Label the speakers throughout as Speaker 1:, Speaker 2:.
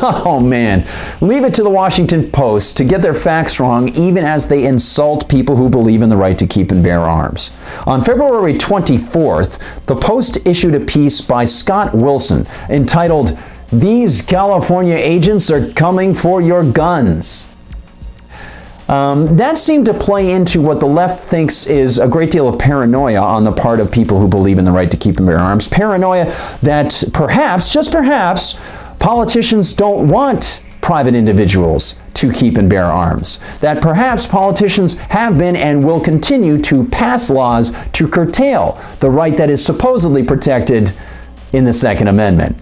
Speaker 1: Oh man, leave it to the Washington Post to get their facts wrong even as they insult people who believe in the right to keep and bear arms. On February 24th, the Post issued a piece by Scott Wilson entitled, "These California agents are coming for your guns." That seemed to play into what the left thinks is a great deal of paranoia on the part of people who believe in the right to keep and bear arms. Paranoia that perhaps, just perhaps, politicians don't want private individuals to keep and bear arms. That perhaps politicians have been and will continue to pass laws to curtail the right that is supposedly protected in the Second Amendment.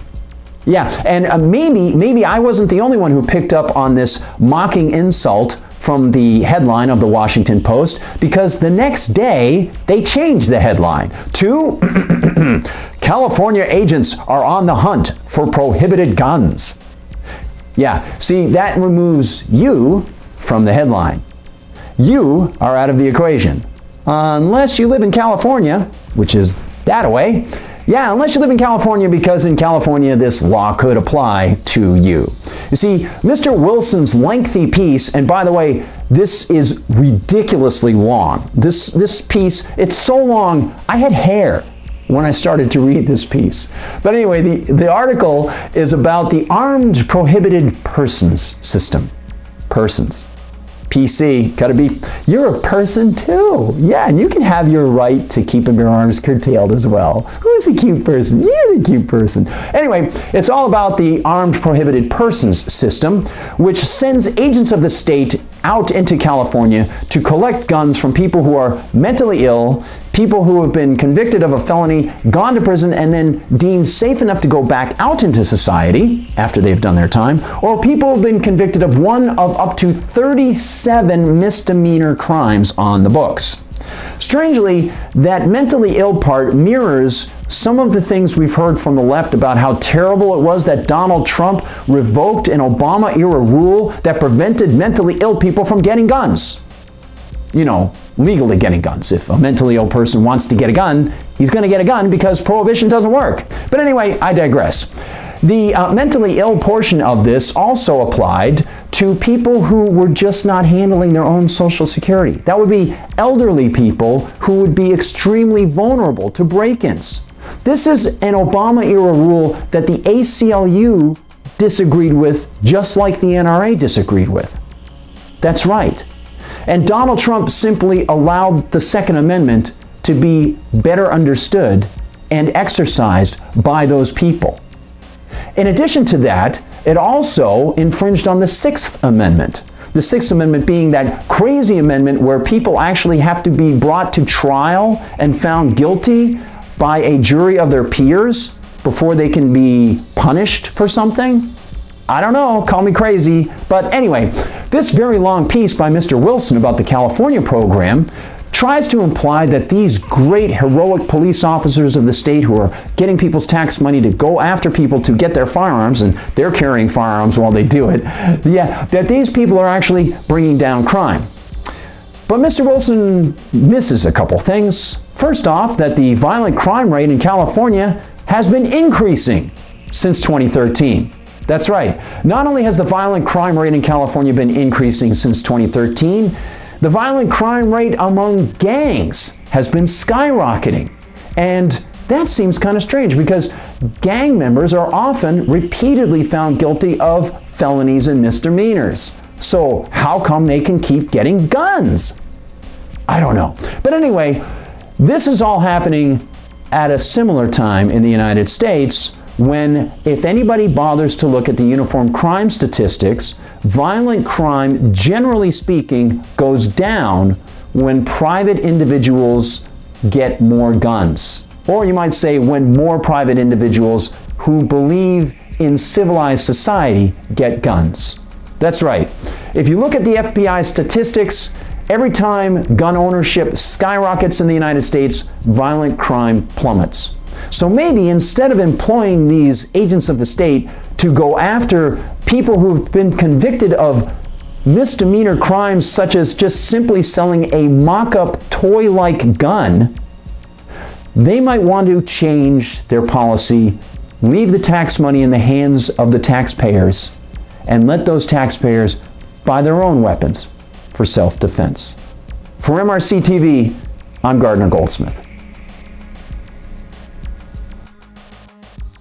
Speaker 1: Yeah, and maybe I wasn't the only one who picked up on this mocking insult from the headline of the Washington Post, because the next day they changed the headline to "California agents are on the hunt for prohibited guns." Yeah, see, that removes you from the headline. You are out of the equation. Unless you live in California, which is that away. Yeah, unless you live in California, because in California this law could apply to you. You see, Mr. Wilson's lengthy piece, and by the way, this is ridiculously long. This piece, it's so long, I had hair when I started to read this piece. But anyway, the article is about the Armed Prohibited Persons System. Persons. PC, gotta be, you're a person too. Yeah, and you can have your right to keep and bear arms curtailed as well. Who's a cute person? You're the cute person. Anyway, it's all about the Armed Prohibited Persons System, which sends agents of the state out into California to collect guns from people who are mentally ill, people who have been convicted of a felony, gone to prison, and then deemed safe enough to go back out into society after they've done their time, or people who have been convicted of one of up to 37 misdemeanor crimes on the books. Strangely, that mentally ill part mirrors some of the things we've heard from the left about how terrible it was that Donald Trump revoked an Obama-era rule that prevented mentally ill people from getting guns. You know, legally getting guns. If a mentally ill person wants to get a gun, he's going to get a gun because prohibition doesn't work. But anyway, I digress. The mentally ill portion of this also applied to people who were just not handling their own Social Security. That would be elderly people who would be extremely vulnerable to break-ins. This is an Obama-era rule that the ACLU disagreed with, just like the NRA disagreed with. That's right. And Donald Trump simply allowed the Second Amendment to be better understood and exercised by those people. In addition to that, it also infringed on the Sixth Amendment. The Sixth Amendment being that crazy amendment where people actually have to be brought to trial and found guilty by a jury of their peers before they can be punished for something. I don't know, call me crazy. But anyway, this very long piece by Mr. Wilson about the California program tries to imply that these great heroic police officers of the state who are getting people's tax money to go after people to get their firearms, and they're carrying firearms while they do it, yeah, that these people are actually bringing down crime. But Mr. Wilson misses a couple things. First off, that the violent crime rate in California has been increasing since 2013. That's right. Not only has the violent crime rate in California been increasing since 2013, the violent crime rate among gangs has been skyrocketing. And that seems kind of strange because gang members are often repeatedly found guilty of felonies and misdemeanors. So how come they can keep getting guns? I don't know. But anyway, this is all happening at a similar time in the United States when, if anybody bothers to look at the uniform crime statistics, violent crime, generally speaking, goes down when private individuals get more guns. Or you might say when more private individuals who believe in civilized society get guns. That's right. If you look at the FBI statistics, every time gun ownership skyrockets in the United States, violent crime plummets. So maybe instead of employing these agents of the state to go after people who've been convicted of misdemeanor crimes such as just simply selling a mock-up toy-like gun, they might want to change their policy, leave the tax money in the hands of the taxpayers, and let those taxpayers buy their own weapons for self-defense. For MRC-TV, I'm Gardner Goldsmith.